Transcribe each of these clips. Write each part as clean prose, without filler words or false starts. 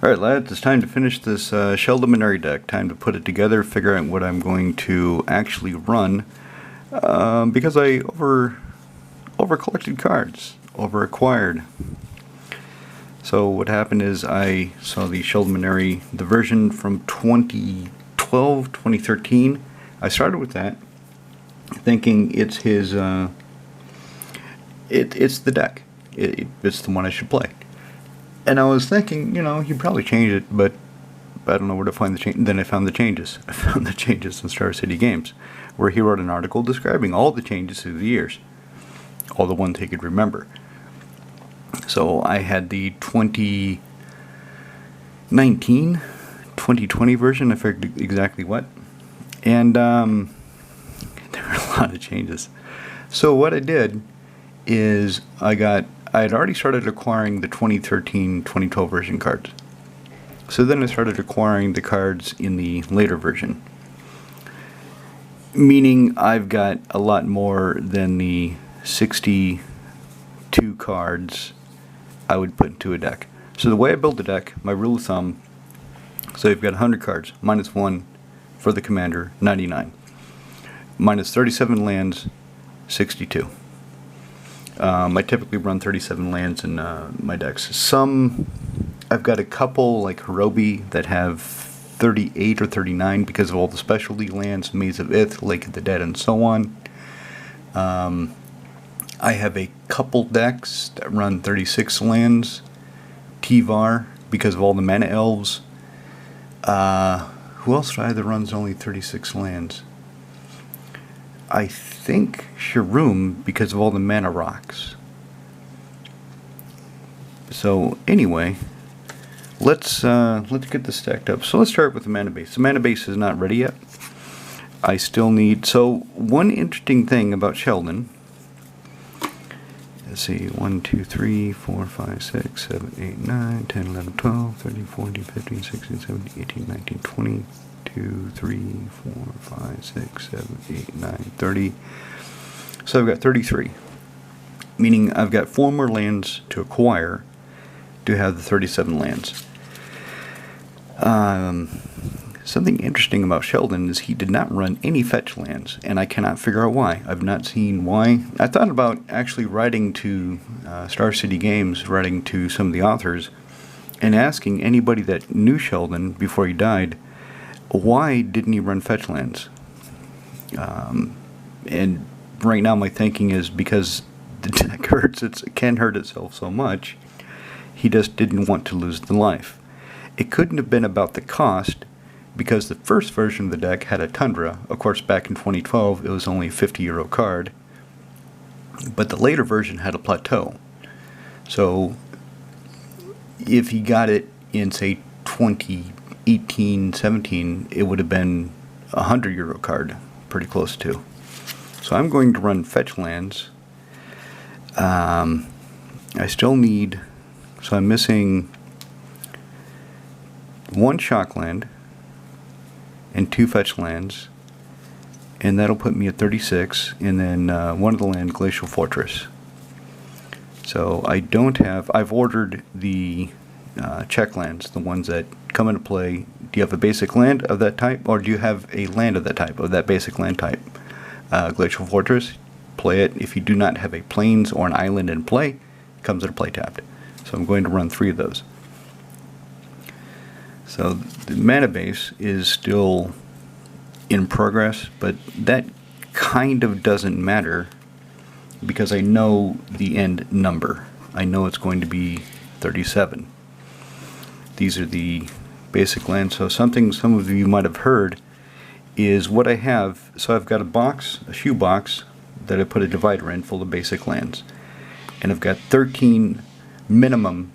Alright lads, it's time to finish this Sheldon deck. Time to put it together, figure out what I'm going to actually run. Because I over collected cards, over acquired. So what happened is I saw the Sheldon, the version from 2012, 2013. I started with that, thinking it's his, it's the deck. It's the one I should play. And I was thinking, you know, he probably changed it, but I don't know where to find the change. Then I found the changes. I found the changes in Star City Games, where he wrote an article describing all the changes through the years, all the ones he could remember. So I had the 2019, 2020 version. I figured exactly what, and there were a lot of changes. So what I did is I had already started acquiring the 2013-2012 version cards. So then I started acquiring the cards in the later version. Meaning I've got a lot more than the 62 cards I would put into a deck. So the way I build the deck, my rule of thumb, so you've got 100 cards, minus 1 for the commander, 99. Minus 37 lands, 62. I typically run 37 lands in my decks. I've got a couple like Hirobi that have 38 or 39 because of all the specialty lands, Maze of Ith, Lake of the Dead, and so on. I have a couple decks that run 36 lands, T-Var, because of all the mana elves. Who else do I have that runs only 36 lands? I think Sharoom, because of all the mana rocks. So anyway, let's get this stacked up. So let's start with the mana base. The mana base is not ready yet. I still need. So one interesting thing about Sheldon. Let's see, 1, 2, 3, 4, 5, 6, 7, 8, 9, 10, 11, 12, 13, 14, 15, 16, 17, 18, 19, 20. 2, 3, 4, 5, 6, 7, 8, 9, 30. So I've got 33. Meaning I've got 4 more lands to acquire to have the 37 lands. Something interesting about Sheldon is he did not run any fetch lands, and I cannot figure out why. I've not seen why. I thought about actually writing to Star City Games, writing to some of the authors, and asking anybody that knew Sheldon before he died, why didn't he run fetch lands? And right now my thinking is because the deck can hurt itself so much, he just didn't want to lose the life. It couldn't have been about the cost, because the first version of the deck had a Tundra. Of course, back in 2012 it was only a €50 card, but the later version had a Plateau. So if he got it in, say, 2018-17, it would have been a €100 card, pretty close to. So I'm going to run fetch lands. I still need, so I'm missing 1 shock land and 2 fetch lands, and that'll put me at 36, and then one of the land, Glacial Fortress. So I don't have, I've ordered the check lands, the ones that come into play. Do you have a basic land of that type, or do you have a land of that type, of that basic land type? Glacial Fortress, play it. If you do not have a plains or an island in play, it comes into play tapped. So I'm going to run 3 of those. So the mana base is still in progress, but that kind of doesn't matter because I know the end number. I know it's going to be 37. These are the basic lands. So something some of you might have heard is what I have. So I've got a box, a shoe box, that I put a divider in full of basic lands. And I've got 13 minimum.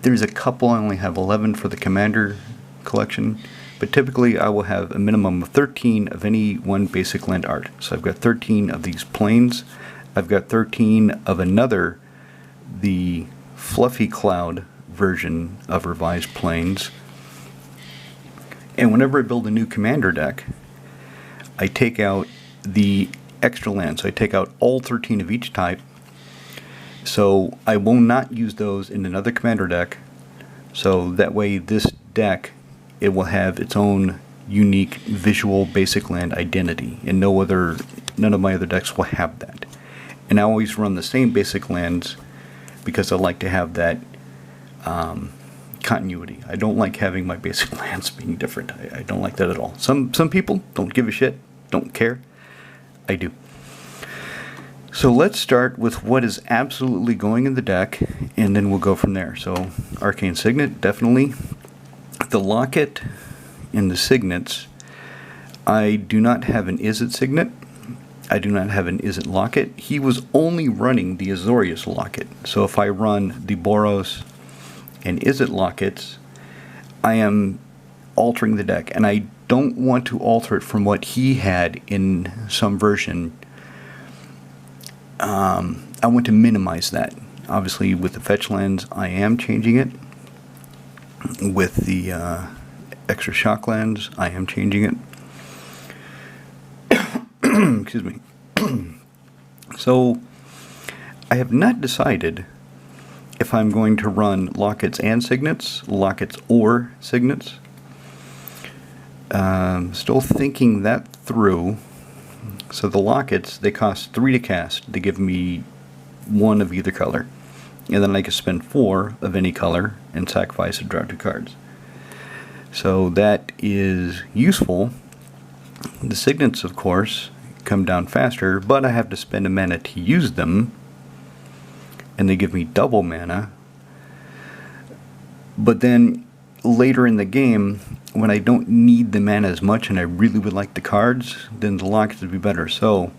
There's a couple, I only have 11 for the commander collection, but typically I will have a minimum of 13 of any one basic land art. So I've got 13 of these plains. I've got 13 of another, the Fluffy Cloud version of Revised Plains. And whenever I build a new commander deck, I take out the extra lands. So I take out all 13 of each type. So I will not use those in another commander deck So that way this deck, it will have its own unique visual basic land identity, and none of my other decks will have that. And I always run the same basic lands because I like to have that continuity. I don't like having my basic lands being different. I don't like that at all. Some people don't give a shit, don't care. I do. So let's start with what is absolutely going in the deck, and then we'll go from there. So Arcane Signet, definitely. The Locket and the Signets, I do not have an Izzet Signet. I do not have an Izzet Locket. He was only running the Azorius Locket. So if I run the Boros and Izzet Lockets, I am altering the deck. And I don't want to alter it from what he had in some version. I want to minimize that. Obviously, with the fetch lands, I am changing it. With the extra shock lands, I am changing it. Excuse me. So, I have not decided if I'm going to run Lockets and Signets, Lockets or Signets. Still thinking that through. So the Lockets, they cost 3 to cast. They give me 1 of either color. And then I can spend 4 of any color and sacrifice and draw 2 cards. So that is useful. The Signets, of course, come down faster, but I have to spend a mana to use them. And they give me double mana. But then later in the game, when I don't need the mana as much and I really would like the cards, then the Lockets would be better. So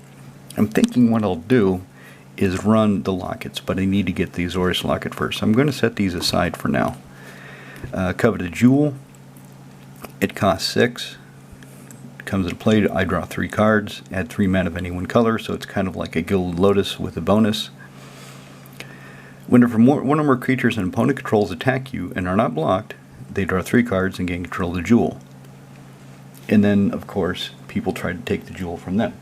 I'm thinking what I'll do is run the Lockets, but I need to get the Azorius Locket first. I'm going to set these aside for now. Coveted Jewel, it costs 6. It comes into play, I draw 3 cards, add 3 mana of any one color, so it's kind of like a Gilded Lotus with a bonus. Whenever one or more creatures an opponent controls attack you and are not blocked, they draw 3 cards and gain control of the jewel. And then, of course, people try to take the jewel from them.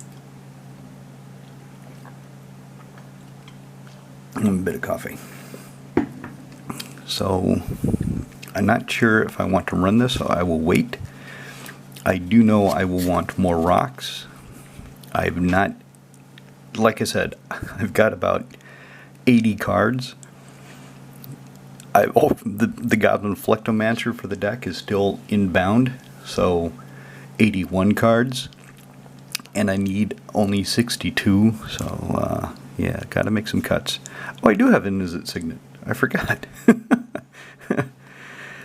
And a bit of coffee. So, I'm not sure if I want to run this, so I will wait. I do know I will want more rocks. I've not, like I said, I've got about 80 cards. The Goblin Flectomancer for the deck is still inbound, so 81 cards, and I need only 62, so yeah, gotta make some cuts. Oh, I do have an Izzet Signet. I forgot.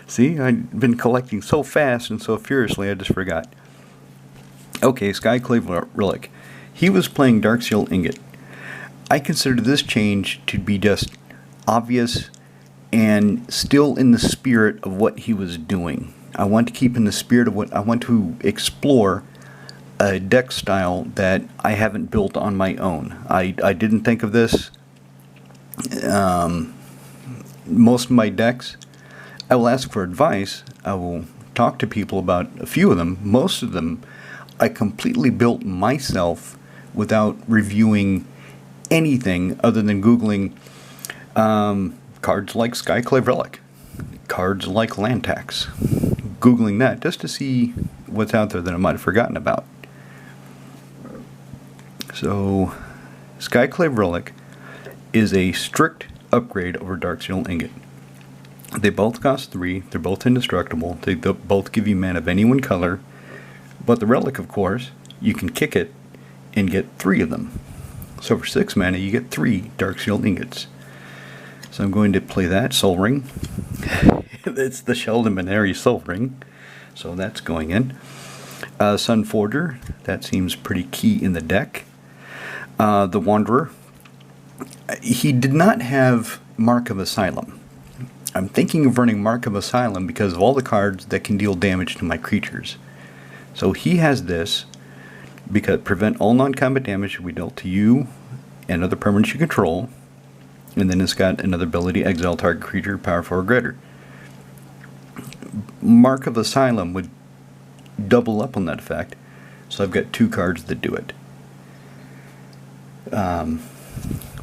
See, I've been collecting so fast and so furiously, I just forgot. Okay, Skyclave Relic. He was playing Darksteel Ingot. I consider this change to be just obvious and still in the spirit of what he was doing. I want to keep in the spirit of what I want to explore a deck style that I haven't built on my own. I didn't think of this. Most of my decks, I will ask for advice. I will talk to people about a few of them. Most of them, I completely built myself without reviewing anything other than Googling cards like Skyclave Relic, cards like Land Tax. Googling that just to see what's out there that I might have forgotten about. So, Skyclave Relic is a strict upgrade over Darksteel Ingot. They both cost 3, they're both indestructible, they both give you mana of any one color, but the Relic, of course, you can kick it and get 3 of them. So for 6 mana, you get 3 Darksteel Ingots. So I'm going to play that Soul Ring. It's the Sheldon Maneri Soul Ring, so that's going in. Sun Forger, that seems pretty key in the deck. The Wanderer, he did not have Mark of Asylum. I'm thinking of running Mark of Asylum because of all the cards that can deal damage to my creatures. So he has this, because prevent all non-combat damage will be dealt to you and other permanents you control. And then it's got another ability, exile target creature, power 4 or greater. Mark of Asylum would double up on that effect, so I've got 2 cards that do it.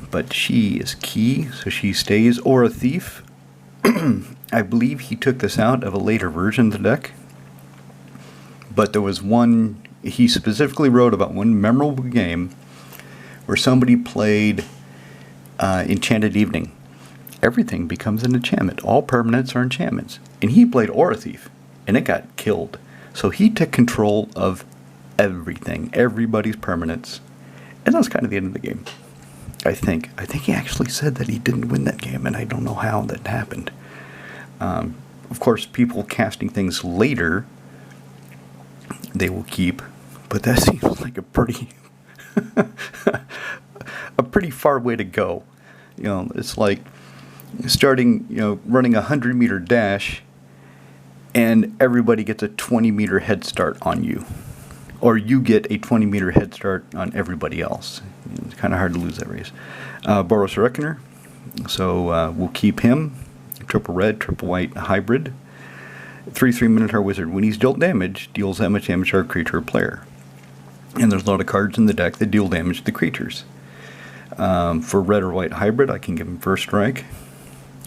But she is key, so she stays. Or a Thief. I believe he took this out of a later version of the deck, but there was one, he specifically wrote about one memorable game where somebody played Enchanted Evening. Everything becomes an enchantment. All permanents are enchantments. And he played Aura Thief, and it got killed. So he took control of everything, everybody's permanents, and that was kind of the end of the game. I think he actually said that he didn't win that game, and I don't know how that happened. Of course, people casting things later, they will keep, but that seems like a pretty a pretty far way to go. You know, it's like starting, running a 100-meter dash, and everybody gets a 20-meter head start on you, or you get a 20-meter head start on everybody else. It's kind of hard to lose that race. Boros Reckoner, so we'll keep him. Triple red, triple white hybrid. 3/3 Minotaur Wizard. When he's dealt damage, deals that much damage to our creature or player. And there's a lot of cards in the deck that deal damage to the creatures. For red or white hybrid, I can give him first strike,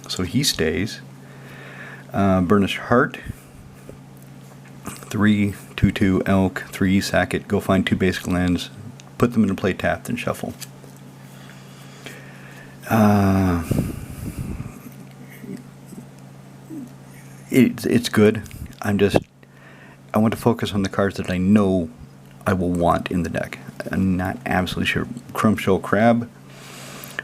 so he stays. Burnished Heart. 3/2/2 Elk. 3 sack it. Go find 2 basic lands. Put them into play tapped and shuffle. It's good. I want to focus on the cards that I know I will want in the deck. I'm not absolutely sure. Crumb Shell Crab.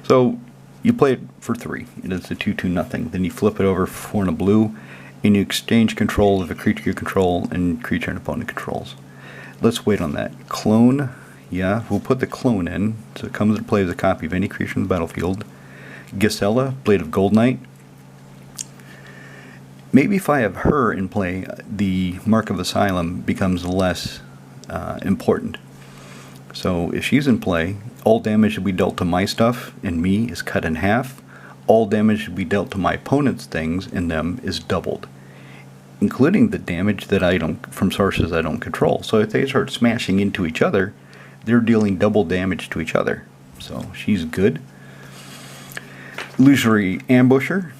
So you play it for 3. It is a 2/2 nothing. Then you flip it over for 4 and a blue, and you exchange control of a creature you control and creature an opponent controls. Let's wait on that. Clone. Yeah, we'll put the clone in, so it comes into play as a copy of any creature in the battlefield. Gisela, Blade of Gold Knight. Maybe if I have her in play, the Mark of Asylum becomes less important. So if she's in play, all damage that we dealt to my stuff and me is cut in half. All damage that we dealt to my opponent's things and them is doubled, including the damage that I don't, from sources I don't control. So if they start smashing into each other, they're dealing double damage to each other. So she's good. Illusory Ambusher.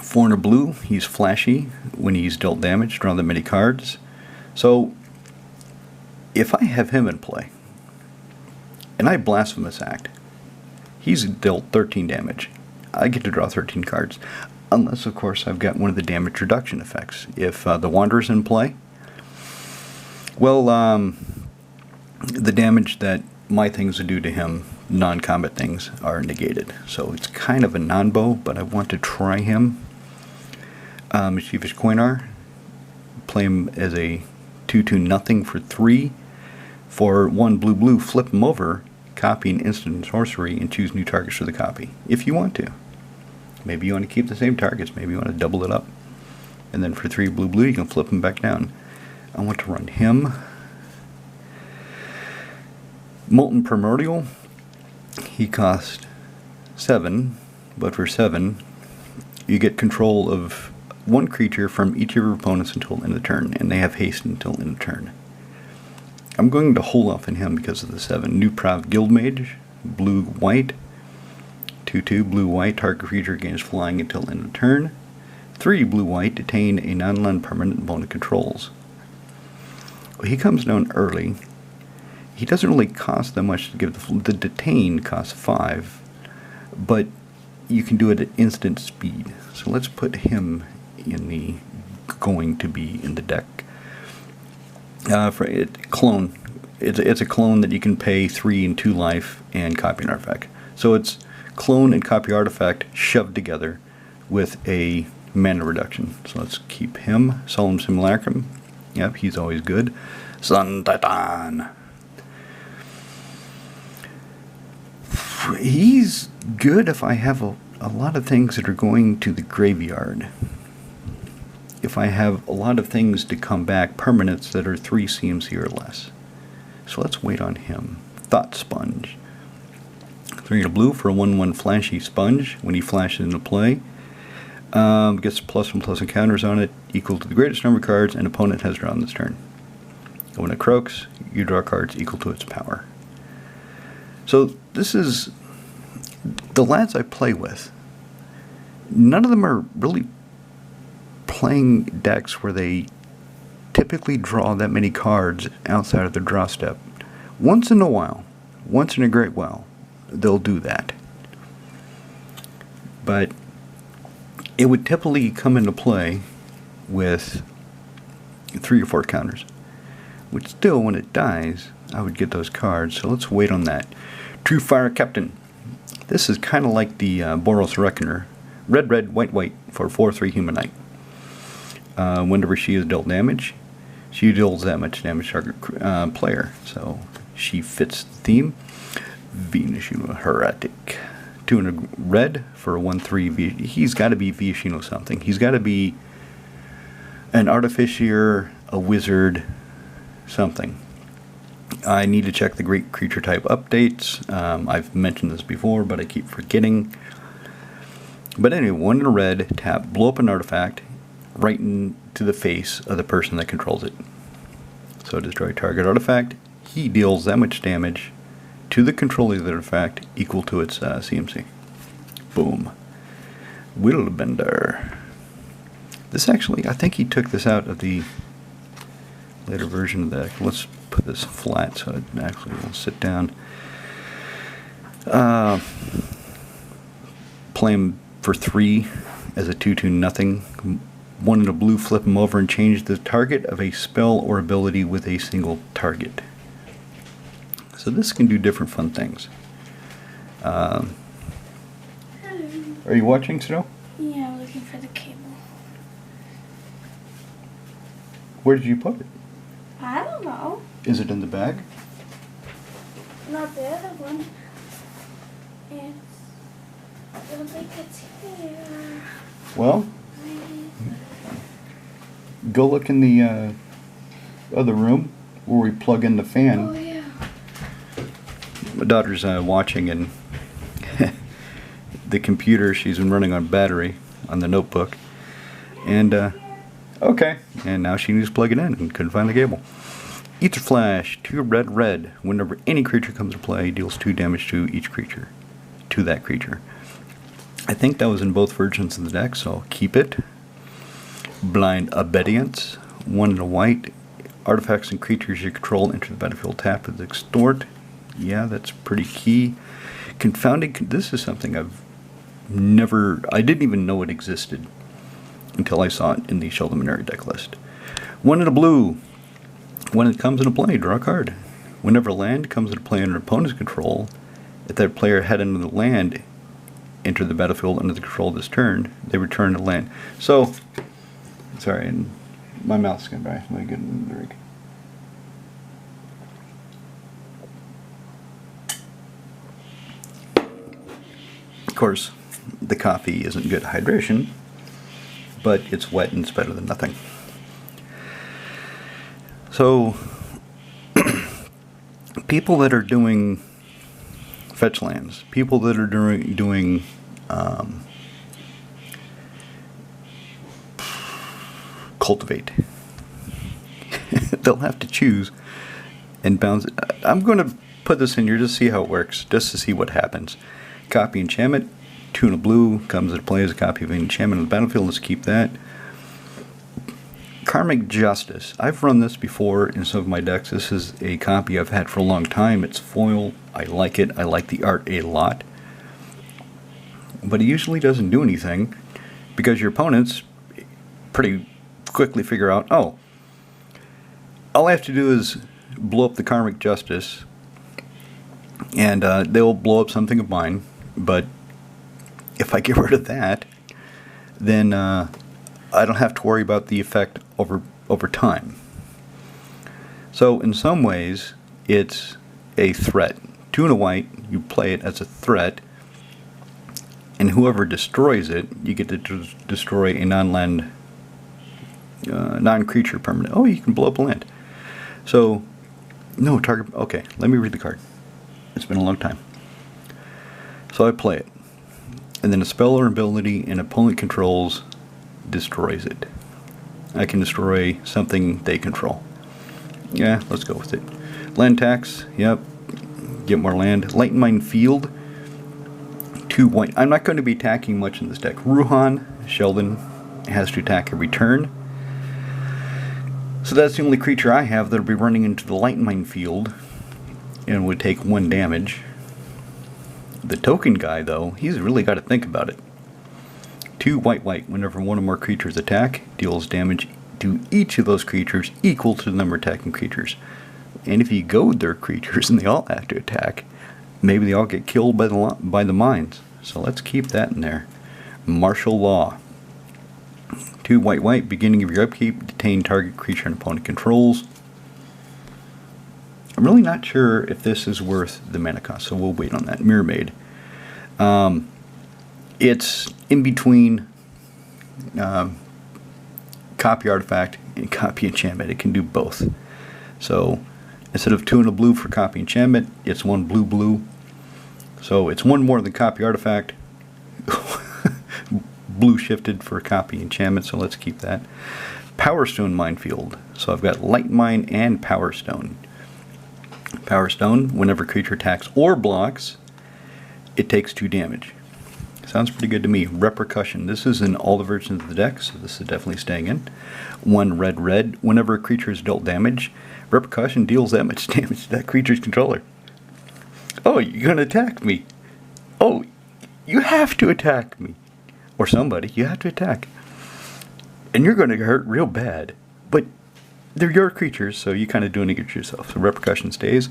4 and a blue. He's flashy when he's dealt damage. Draw that many cards. So if I have him in play and I Blasphemous Act, he's dealt 13 damage. I get to draw 13 cards. Unless, of course, I've got one of the damage reduction effects. If the Wanderer's in play, well, the damage that my things would do to him, non-combat things, are negated. So it's kind of a non-bow, but I want to try him. Mischievous Coinar. Play him as a 2/2 nothing for 3. For 1 blue, flip him over, copy an instant sorcery, and choose new targets for the copy, if you want to. Maybe you want to keep the same targets, maybe you want to double it up. And then for 3 blue, you can flip him back down. I want to run him. Molten Primordial. He cost 7, but for 7, you get control of 1 creature from each of your opponents until end of turn, and they have haste until end of turn. I'm going to hold off on him because of the 7. New Proud Guildmage. Blue-white. 2/2 blue-white. Target creature gains flying until end of turn. 3 blue-white. Detain a non-land permanent opponent controls. Well, he comes down early. He doesn't really cost that much to give. The detain costs 5, but you can do it at instant speed. So let's put him in the going to be in the deck. For it, clone. It's a clone that you can pay 3 and 2 life and copy an artifact. So it's clone and copy artifact shoved together with a mana reduction. So let's keep him. Solemn Simulacrum. Yep, he's always good. Sun Titan. He's good if I have a lot of things that are going to the graveyard. If I have a lot of things to come back, permanents that are 3 CMC or less. So let's wait on him. Thought Sponge. 3 and a blue for a 1/1 flashy sponge. When he flashes into play, gets +1/+1 encounters on it, equal to the greatest number of cards an opponent has drawn this turn. And when it croaks, you draw cards equal to its power. So this is the lads I play with. None of them are really playing decks where they typically draw that many cards outside of their draw step. Once in a while, once in a great while, they'll do that. But it would typically come into play with 3 or 4 counters, which still, when it dies, I would get those cards. So let's wait on that. True Fire Captain. This is kind of like the Boros Reckoner. Red, red, white, white for 4/3 Humanite. Whenever she is dealt damage, she deals that much damage to target player. So she fits the theme. Viashino Heretic. 2 in a red for a 1/3. He's got to be Viashino something. He's got to be an artificier, a wizard, something. I need to check the great creature type updates. I've mentioned this before, but I keep forgetting. But anyway, 1 in a red, tap, blow up an artifact right into the face of the person that controls it. So destroy target artifact. He deals that much damage to the controller of the artifact equal to its CMC. Boom. Willbender. This actually, I think he took this out of the later version of the deck. Let's put this flat so it actually will sit down. Play him for 3 as a 2/2 nothing. 1 in a blue, flip him over and change the target of a spell or ability with a single target. So this can do different fun things. Are you watching still? Yeah, I'm looking for the cable. Where did you put it? I don't know. Is it in the bag? Not the other one. I don't think it's here. Well, go look in the other room where we plug in the fan. Oh, yeah. My daughter's watching, and the computer she's been running on battery on the notebook. And, okay. And now she needs to plug it in and couldn't find the cable. Ether Flash, 2 red, red. Whenever any creature comes to play, deals 2 damage to each creature. To that creature. I think that was in both versions of the deck, so I'll keep it. Blind Obedience, 1 in a white. Artifacts and creatures you control enter the battlefield tap with Extort. Yeah, that's pretty key. Confounding, this is something I didn't even know it existed until I saw it in the Sheldon Maneri deck list. 1 in a blue. When it comes into play, draw a card. Whenever land comes into play under opponent's control, if that player had another land enter the battlefield under the control of this turn, they return to land. So, sorry, and my mouth's going dry. Let me get a drink. Of course, the coffee isn't good hydration, but it's wet and it's better than nothing. So, people that are doing fetch lands, people that are doing cultivate, they'll have to choose and bounce it. I'm going to put this in here just to see how it works, just to see what happens. Copy enchantment, 2 in a blue, comes into play as a copy of an enchantment on the battlefield. Let's keep that. Karmic Justice. I've run this before in some of my decks. This is a copy I've had for a long time. It's foil. I like it. I like the art a lot. But it usually doesn't do anything because your opponents pretty quickly figure out, oh, all I have to do is blow up the Karmic Justice and they'll blow up something of mine. But if I get rid of that, then I don't have to worry about the effect over time. So in some ways, it's a threat. 2 in a white, you play it as a threat, and whoever destroys it, you get to destroy a non-land, non-creature permanent. Oh, you can blow up a land. So, no target. Okay, let me read the card. It's been a long time. So I play it, and then a spell or ability an opponent controls destroys it. I can destroy something they control. Yeah, let's go with it. Land tax, yep. Get more land. Light Mine Field. 2 white. I'm not going to be attacking much in this deck. Ruhan, Sheldon, has to attack every turn. So that's the only creature I have that'll be running into the light mine field and would take 1 damage. The token guy, though, he's really got to think about it. 2 white. Whenever one or more creatures attack, deals damage to each of those creatures equal to the number of attacking creatures. And if you goad their creatures and they all have to attack, maybe they all get killed by the mines. So let's keep that in there. Martial Law. 2 white. Beginning of your upkeep, detain target creature and opponent controls. I'm really not sure if this is worth the mana cost, so we'll wait on that. Mirror Maid. It's in between copy artifact and copy enchantment. It can do both. So instead of 2 and a blue for copy enchantment, it's 1 blue. So it's 1 more than copy artifact. Blue shifted for copy enchantment, so let's keep that. Power Stone Minefield. So I've got Light Mine and Power Stone. Power Stone, whenever creature attacks or blocks, it takes 2 damage. Sounds pretty good to me. Repercussion. This is in all the versions of the deck, so this is definitely staying in. 1 red. Whenever a creature is dealt damage, Repercussion deals that much damage to that creature's controller. Oh, you're going to attack me. Oh, you have to attack me. Or somebody. You have to attack. And you're going to get hurt real bad. But they're your creatures, so you kind of doing it yourself. So Repercussion stays.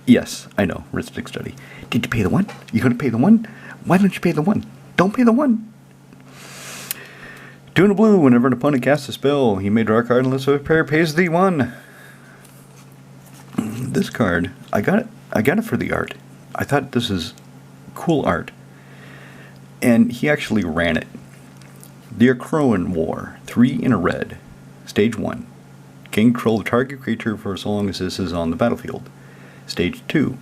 Yes, I know. Arithmetic study. Did you pay the 1? You going to pay the 1? Why don't you pay the 1? Don't pay the 1. 2 and a blue. Whenever an opponent casts a spell, he may draw a card unless a player pays the 1. This card, I got it for the art. I thought this is cool art. And he actually ran it. The Akroan War. 3 in a red. Stage 1. Can control the target creature for as long as this is on the battlefield. Stage 2.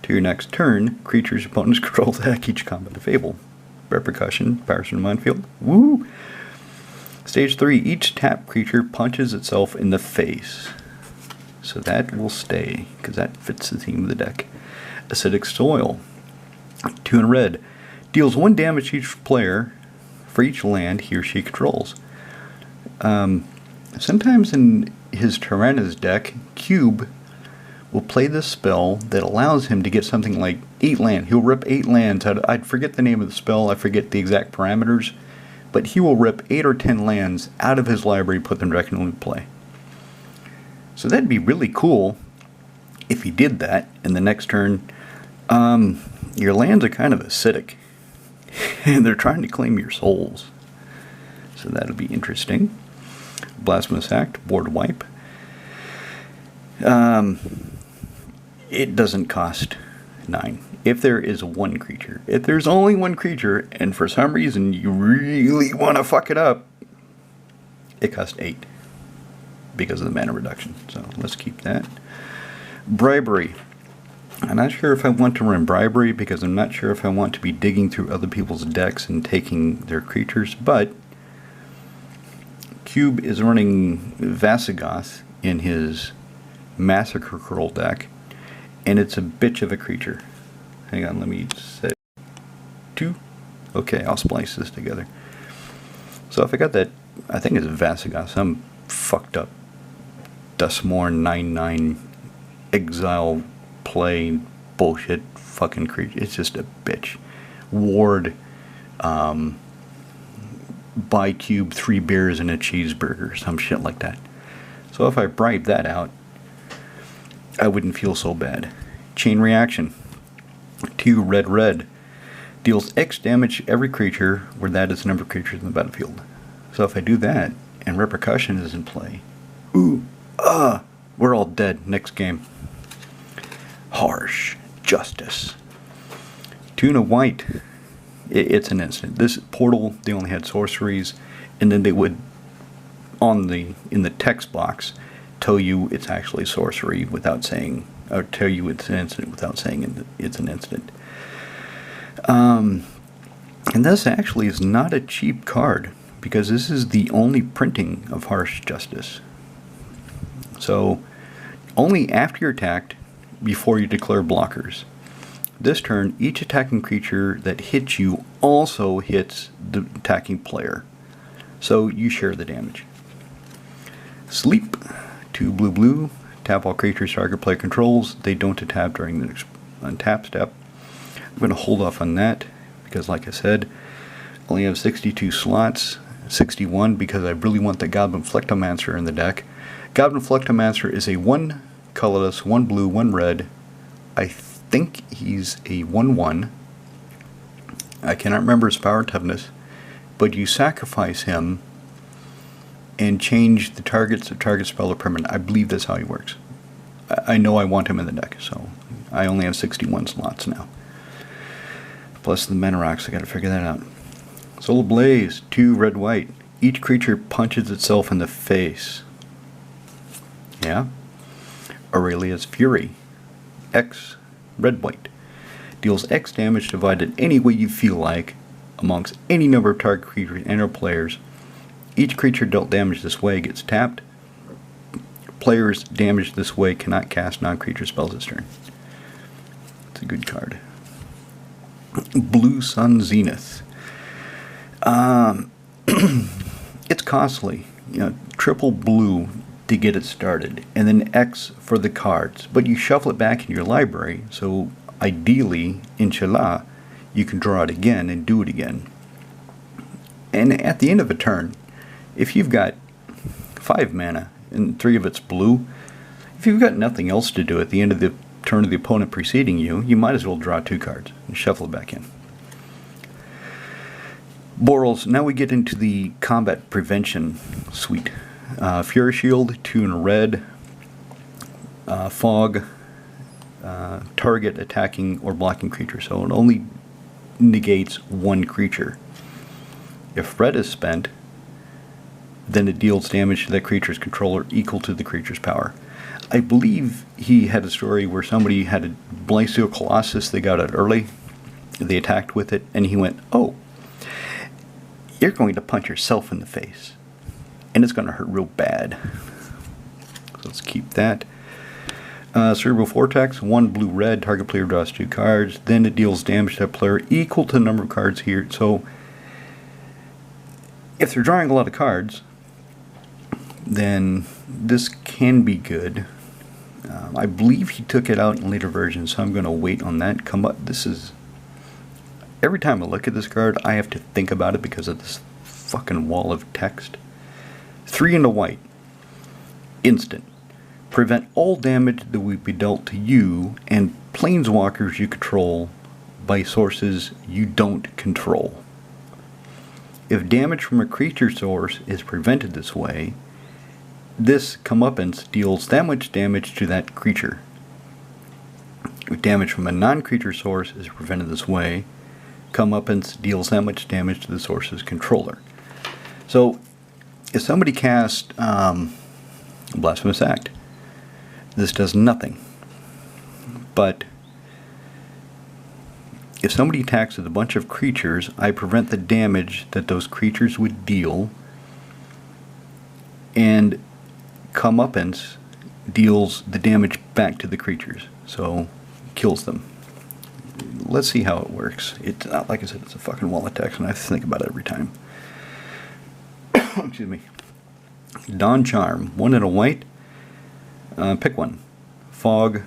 To your next turn, creatures opponents control attack each combat of Fable. Repercussion, Power Stone Minefield. Woo! Stage 3. Each tap creature punches itself in the face. So that will stay, because that fits the theme of the deck. Acidic Soil. 2 in red. Deals 1 damage to each player for each land he or she controls. Sometimes in his Tyranna's deck, Cube will play this spell that allows him to get something like 8 land. He'll rip 8 lands out. I forget the name of the spell. I forget the exact parameters. But he will rip 8 or 10 lands out of his library, put them directly into play. So that'd be really cool if he did that in the next turn. Your lands are kind of acidic. And they're trying to claim your souls. So that'll be interesting. Blasphemous Act, board wipe. It doesn't cost 9. If there is 1 creature. If there's only 1 creature, and for some reason you really want to fuck it up, it costs 8. Because of the mana reduction. So let's keep that. Bribery. I'm not sure if I want to run Bribery, because I'm not sure if I want to be digging through other people's decks and taking their creatures, but Cube is running Vasigoth in his Massacre Curl deck, and it's a bitch of a creature. Hang on, let me set 2. Okay, I'll splice this together. So if I got that, I think it's Vasigoth, some fucked up Dustmorn 9/9 exile play bullshit fucking creature. It's just a bitch. Ward, buy Cube 3 beers and a cheeseburger, some shit like that. So if I bribe that out, I wouldn't feel so bad. Chain Reaction. 2 red. Deals X damage to every creature where that is the number of creatures in the battlefield. So if I do that, and Repercussion is in play, we're all dead next game. Harsh Justice. 2 and a white. It's an instant. This Portal, they only had sorceries, and then they would, in the text box, tell you it's actually sorcery without saying, or tell you it's an instant without saying it's an instant. And this actually is not a cheap card, because this is the only printing of Harsh Justice. So, only after you're attacked, before you declare blockers. This turn, each attacking creature that hits you also hits the attacking player. So you share the damage. Sleep. 2 blue blue. Tap all creatures target player controls. They don't untap during the untap step. I'm going to hold off on that because, like I said, I only have 62 slots. 61 because I really want the Goblin Flectomancer in the deck. Goblin Flectomancer is a 1 colorless, 1 blue, 1 red. I think he's a 1/1. I cannot remember his power toughness, but you sacrifice him and change the target spell or permanent. I believe that's how he works. I know I want him in the deck, so I only have 61 slots now. Plus the mana rocks, I gotta figure that out. Solar Blaze, 2 red white. Each creature punches itself in the face. Yeah. Aurelia's Fury, X red white. Deals X damage divided any way you feel like amongst any number of target creatures and or players. Each creature dealt damage this way gets tapped. Players damaged this way cannot cast non-creature spells this turn. It's a good card. Blue Sun Zenith. It's costly. Triple blue to get it started, and then X for the cards. But you shuffle it back in your library, so ideally, inshallah, you can draw it again and do it again. And at the end of a turn, if you've got 5 mana and 3 of it's blue, if you've got nothing else to do at the end of the turn of the opponent preceding you, you might as well draw 2 cards and shuffle it back in. Borals, now we get into the combat prevention suite. Fury Shield, 2 in a red. Fog, target attacking or blocking creature, so it only negates 1 creature. If red is spent, then it deals damage to that creature's controller equal to the creature's power. I believe he had a story where somebody had a Blank Steel Colossus, they got it early, they attacked with it, and he went, oh, you're going to punch yourself in the face, and it's going to hurt real bad. So let's keep that. Cerebral Vortex, 1 blue-red, target player draws 2 cards, then it deals damage to that player equal to the number of cards here. So if they're drawing a lot of cards, then this can be good. I believe he took it out in later versions, so I'm going to wait on that. Come up. This is... Every time I look at this card, I have to think about it because of this fucking wall of text. 3 in the white. Instant. Prevent all damage that would be dealt to you and planeswalkers you control by sources you don't control. If damage from a creature source is prevented this way, this comeuppance deals that much damage to that creature. If damage from a non-creature source is prevented this way, comeuppance deals that much damage to the source's controller. So, if somebody casts Blasphemous Act, this does nothing. But if somebody attacks with a bunch of creatures, I prevent the damage that those creatures would deal, and comeuppance deals the damage back to the creatures, so kills them. Let's see how it works. It's not, like I said, it's a fucking wall of text, and I have to think about it every time. Excuse me. Dawn Charm, 1 in a white. Pick one. Fog,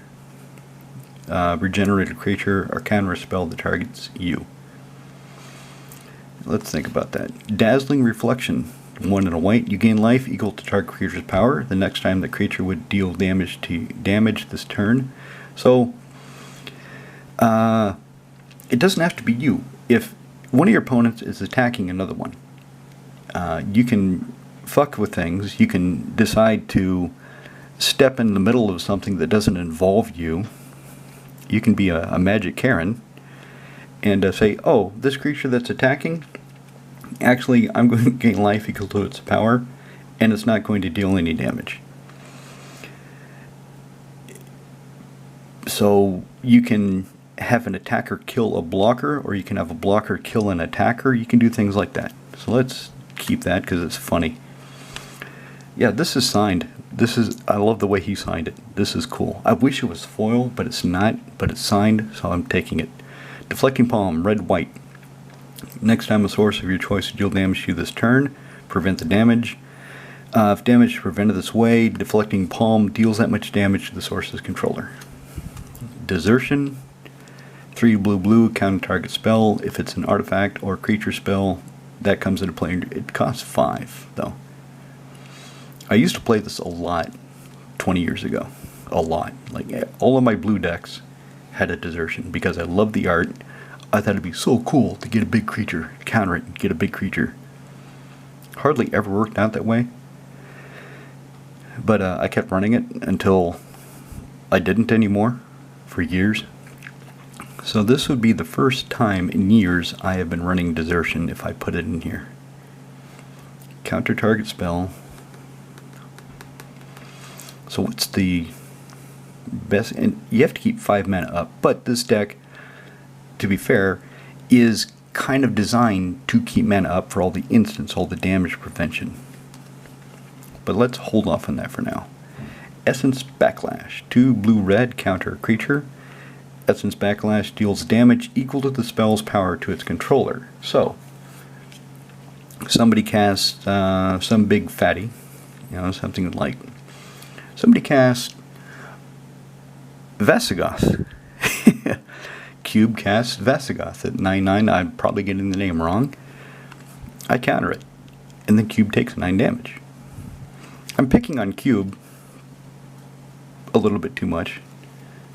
regenerated creature, Arcana spell that targets you. Let's think about that. Dazzling Reflection, 1 in a white. You gain life equal to target creature's power the next time the creature would deal damage this turn. So, it doesn't have to be you. If one of your opponents is attacking another one, you can fuck with things. You can decide to step in the middle of something that doesn't involve you. You can be a magic Karen and say, oh, this creature that's attacking, actually I'm going to gain life equal to its power, and it's not going to deal any damage. So you can have an attacker kill a blocker, or you can have a blocker kill an attacker. You can do things like that. So let's keep that because it's funny. Yeah, this is signed. I love the way he signed it. This is cool. I wish it was foil, but it's not. But it's signed, so I'm taking it. Deflecting Palm, red, white. Next time a source of your choice to deal damage to you this turn, prevent the damage. If damage is prevented this way, Deflecting Palm deals that much damage to the source's controller. Desertion, 3 blue blue, counter target spell. If it's an artifact or creature spell, that comes into play. It costs 5, though. I used to play this a lot 20 years ago. A lot. Like, all of my blue decks had a desertion because I loved the art. I thought it'd be so cool to get a big creature, counter it, and get a big creature. Hardly ever worked out that way. But I kept running it until I didn't anymore for years. So this would be the first time in years I have been running desertion if I put it in here. Counter target spell. So what's the best? And you have to keep 5 mana up, but this deck, to be fair, is kind of designed to keep mana up for all the instants, all the damage prevention. But let's hold off on that for now. Essence Backlash, 2 blue red, counter creature. Essence Backlash deals damage equal to the spell's power to its controller. So somebody casts some big fatty, something like somebody cast Vasigoth. Cube casts Vasigoth at 9/9. I'm probably getting the name wrong. I counter it, and then Cube takes 9 damage. I'm picking on Cube a little bit too much.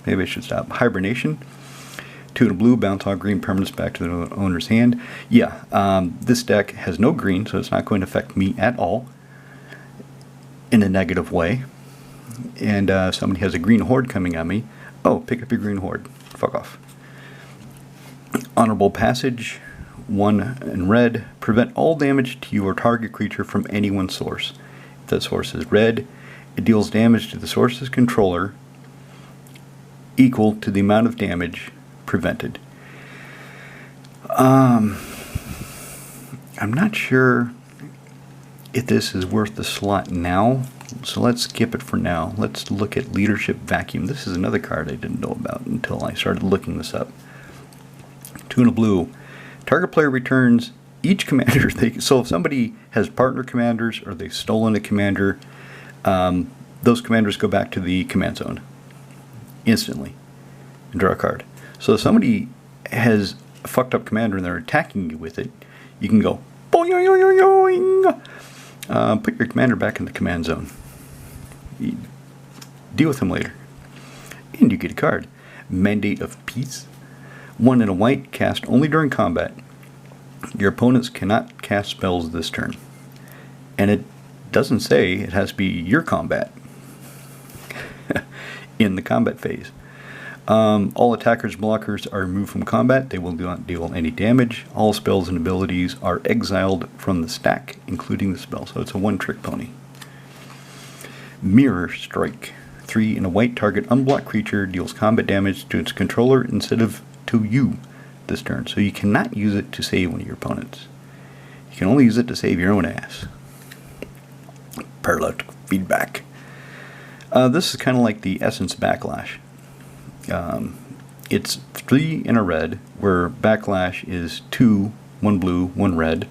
Maybe I should stop. Hibernation. 2 in a blue, bounce all green permanents back to the owner's hand. Yeah, this deck has no green, so it's not going to affect me at all in a negative way. And somebody has a green horde coming at me. Oh, pick up your green horde. Fuck off. Honorable Passage, 1 in red. Prevent all damage to your target creature from any one source. If that source is red, it deals damage to the source's controller equal to the amount of damage prevented. I'm not sure if this is worth the slot now, so let's skip it for now. Let's look at Leadership Vacuum. This is another card I didn't know about until I started looking this up. 2 in a blue. Target player returns each commander. So if somebody has partner commanders or they've stolen a commander, those commanders go back to the command zone instantly and draw a card. So if somebody has a fucked up commander and they're attacking you with it, you can go boing, put your commander back in the command zone. Deal with him later. And you get a card. Mandate of Peace. 1 in a white, cast only during combat. Your opponents cannot cast spells this turn. And it doesn't say it has to be your combat in the combat phase. All attackers' blockers are removed from combat. They will not deal any damage. All spells and abilities are exiled from the stack, including the spell. So it's a one-trick pony. Mirror Strike. 3 in a white, target unblocked creature deals combat damage to its controller instead of to you this turn. So you cannot use it to save one of your opponents. You can only use it to save your own ass. Parallel feedback. This is kind of like the Essence Backlash. It's 3 in a red, where Backlash is 2, 1 blue, 1 red,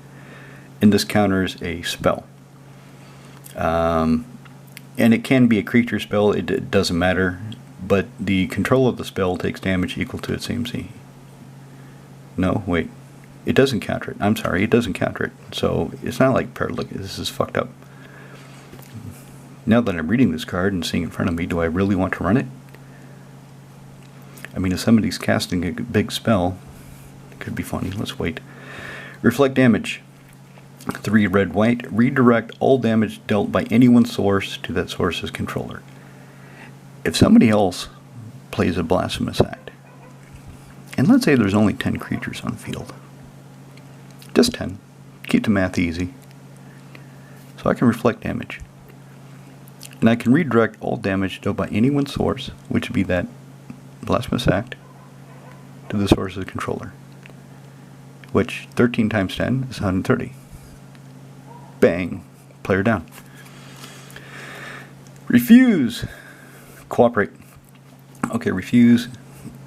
and this counters a spell. And it can be a creature spell, it doesn't matter, but the control of the spell takes damage equal to its AMC. No, wait. It doesn't counter it. I'm sorry, it doesn't counter it. So it's not like Look, this is fucked up. Now that I'm reading this card and seeing it in front of me, do I really want to run it? I mean, if somebody's casting a big spell, it could be funny. Let's wait. Reflect damage. 3 red white. Redirect all damage dealt by any one source to that source's controller. If somebody else plays a blasphemous act, and let's say there's only 10 creatures on the field, just 10, keep the math easy, so I can reflect damage. And I can redirect all damage dealt by any one source, which would be that blasphemous act, to the source's controller, which 13 times 10 is 130. Bang, player down. Refuse. Cooperate. Okay, refuse.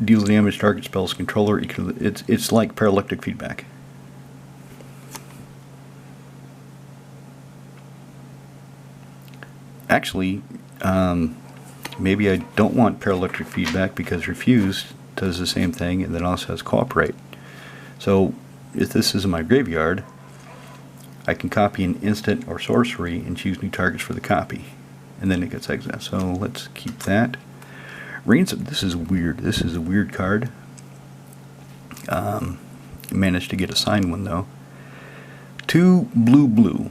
Deals damage to target spell's controller. It's like paralytic feedback. Actually, maybe I don't want paralytic feedback because refuse does the same thing and then also has cooperate. So if this is in my graveyard, I can copy an instant or sorcery and choose new targets for the copy. And then it gets exiled. So let's keep that. Ransom, this is weird. This is a weird card. Managed to get a signed one though. 2 blue,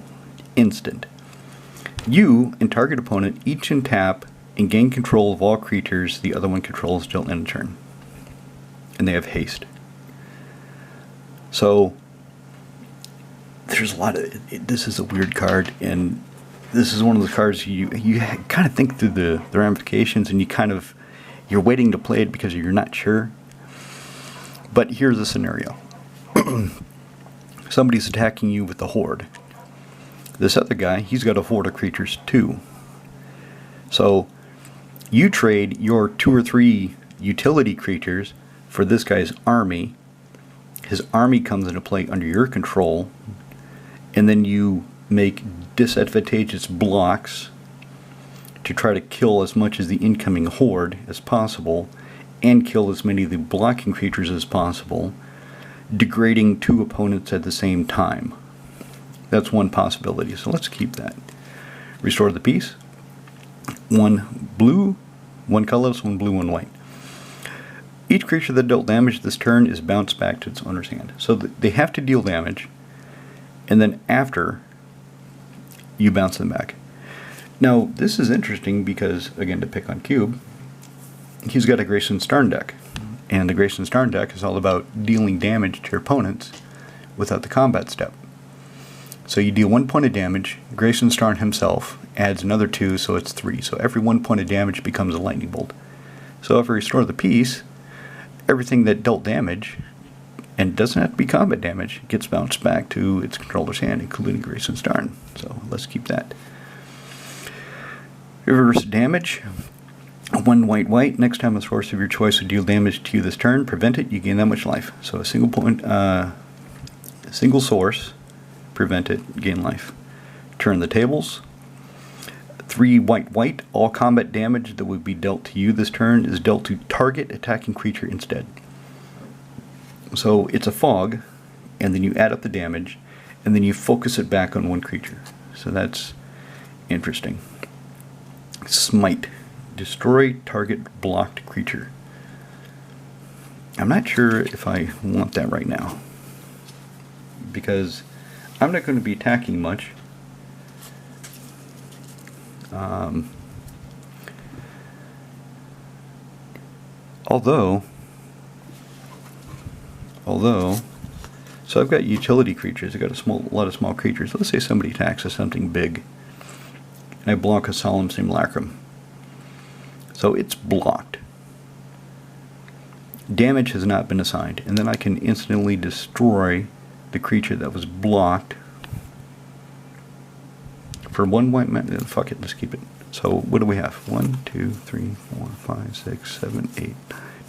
instant. You and target opponent each untap and gain control of all creatures the other one controls till end of turn. And they have haste. So there's a lot of this is a weird card, and this is one of the cards you kind of think through the ramifications, and you're waiting to play it because you're not sure. But here's a scenario. Somebody's attacking you with a horde. This other guy, he's got a horde of creatures too. So you trade your 2 or 3 utility creatures for this guy's army. His army comes into play under your control, and then you make disadvantageous blocks to try to kill as much as the incoming horde as possible and kill as many of the blocking creatures as possible, degrading 2 opponents at the same time. That's one possibility, so let's keep that. Restore the piece. 1 blue, 1 colorless, 1 blue, 1 white. Each creature that dealt damage this turn is bounced back to its owner's hand. So they have to deal damage, and then after, you bounce them back. Now, this is interesting because, again, to pick on Cube, he's got a Grayson Starn deck. And the Grayson Starn deck is all about dealing damage to your opponents without the combat step. So you deal 1 point of damage, Grayson Starn himself adds another 2, so it's 3. So every 1 point of damage becomes a lightning bolt. So if I restore the piece, everything that dealt damage, and doesn't have to be combat damage, gets bounced back to its controller's hand, including Grayson Starn. So let's keep that. Reverse damage. 1 white. Next time a source of your choice would deal damage to you this turn, prevent it, you gain that much life. So a single point, single source, prevent it, gain life. Turn the tables. 3 white. All combat damage that would be dealt to you this turn is dealt to target attacking creature instead. So it's a fog, and then you add up the damage, and then you focus it back on 1 creature. So that's interesting. Smite. Destroy target blocked creature. I'm not sure if I want that right now, because I'm not going to be attacking much. Although, so I've got utility creatures. I've got a lot of small creatures. Let's say somebody attacks us something big, and I block a Solemn Simulacrum. So it's blocked. Damage has not been assigned, and then I can instantly destroy the creature that was blocked for 1 white mana. Fuck it, let's keep it. So what do we have? 1, 2, 3, 4, 5, 6, 7, 8,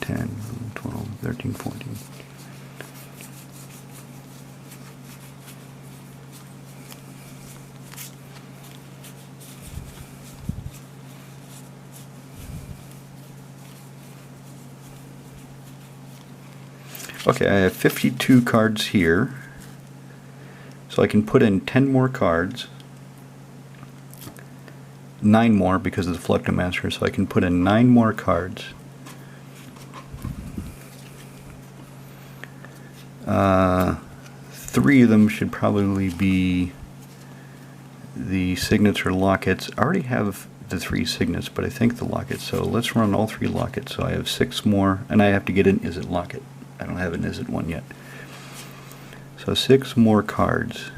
10, 11, 12, 13, 14. Okay, I have 52 cards here, so I can put in 10 more cards, 9 more because of the Flectomancer, so I can put in 9 more cards. 3 of them should probably be the signets or lockets. I already have the 3 signets, but I think the lockets, so let's run all 3 lockets. So I have 6 more, and I have to get an Is It locket. I don't have an Is It one yet. So 6 more cards.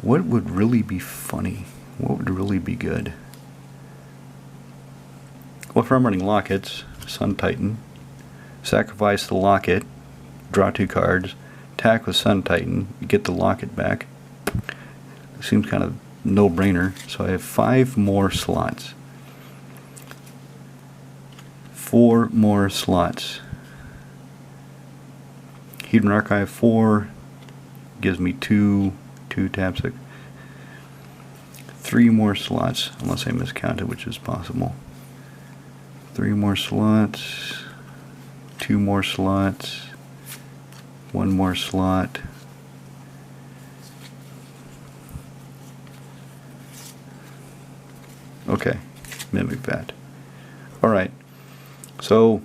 What would really be funny? What would really be good? Well, if I'm running lockets, Sun Titan, sacrifice the locket, draw 2 cards, attack with Sun Titan, get the locket back. Seems kind of no-brainer. So I have 5 more slots. 4 more slots. Hidden Archive 4 gives me 2 taps. 3 more slots, unless I miscounted, which is possible. 3 more slots. 2 more slots. 1 more slot. Okay, Mimic Vat. Alright, so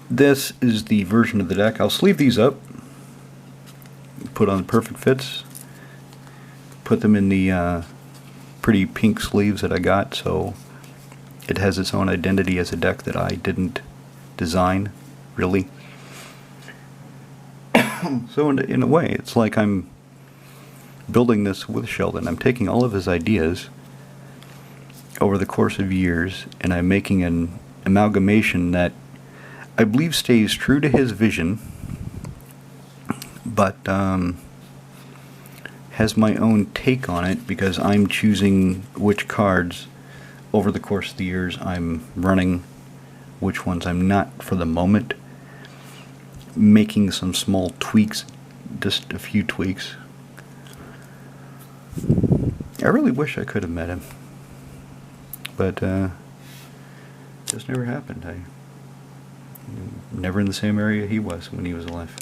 this is the version of the deck. I'll sleeve these up, put on the perfect fits, put them in the pretty pink sleeves that I got, so it has its own identity as a deck that I didn't design, really. So in a way, it's like I'm building this with Sheldon. I'm taking all of his ideas over the course of years, and I'm making an amalgamation that I believe stays true to his vision, but has my own take on it, because I'm choosing which cards over the course of the years I'm running, which ones I'm not for the moment, making some small tweaks, just a few tweaks. I really wish I could have met him, but just never happened. I never in the same area he was when he was alive.